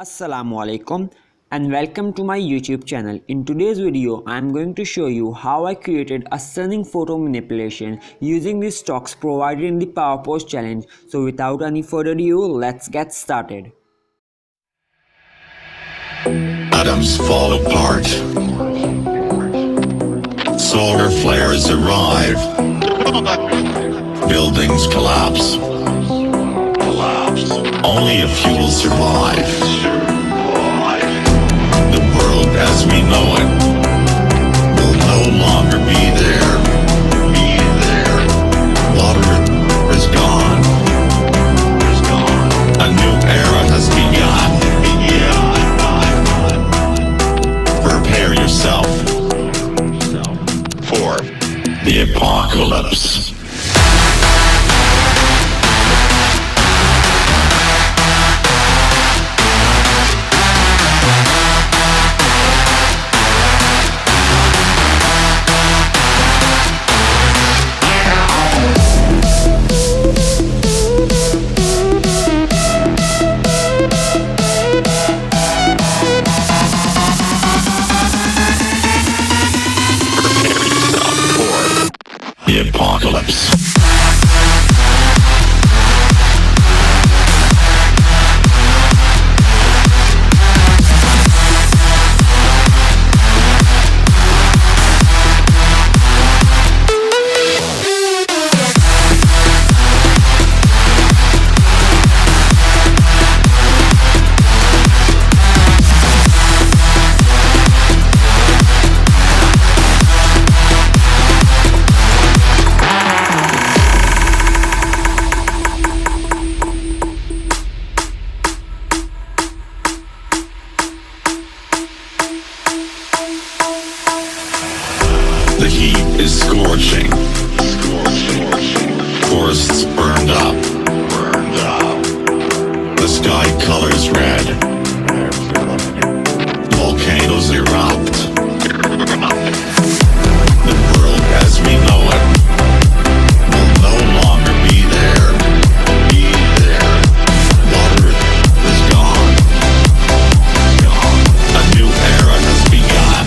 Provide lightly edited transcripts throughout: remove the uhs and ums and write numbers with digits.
Assalam-u-Alaikum and welcome to my YouTube channel. In today's video, I am going to show you how I created a stunning photo manipulation using the stocks provided in the Power Pose challenge. So without any further ado, let's get started. Atoms fall apart. Solar flares arrive. Buildings collapse. Only a few will survive. The world as we know it will no longer be there. Water is gone. A new era has begun. Prepare yourself for the apocalypse. The apocalypse. The heat is scorching. Forests burned up. The sky colors red. Volcanoes erupt. The world as we know it will no longer be there. Water is gone. A new era has begun.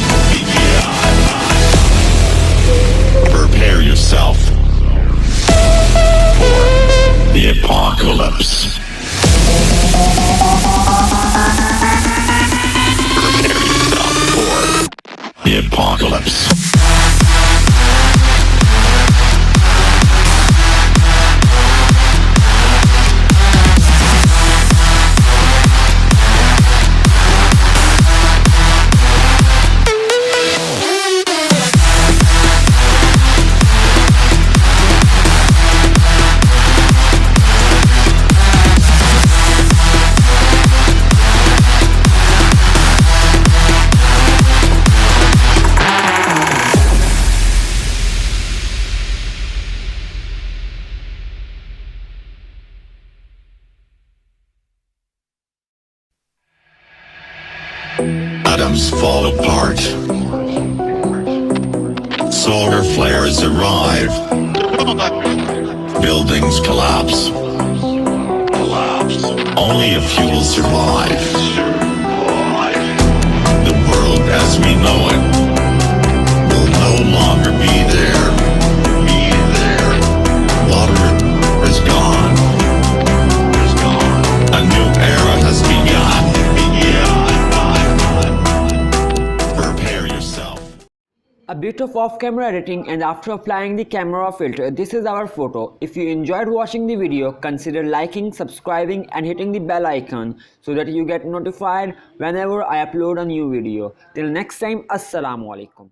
Prepare yourself for the apocalypse. Prepare yourself for the apocalypse. Atoms fall apart. Solar flares arrive. Buildings collapse. Only a few will survive. The world as we know it will no longer be there. Water is gone. A new era has begun. A bit of off-camera editing, and after applying the camera filter, this is our photo. If you enjoyed watching the video, consider liking, subscribing and hitting the bell icon so that you get notified whenever I upload a new video. Till next time, Assalamu Alaikum.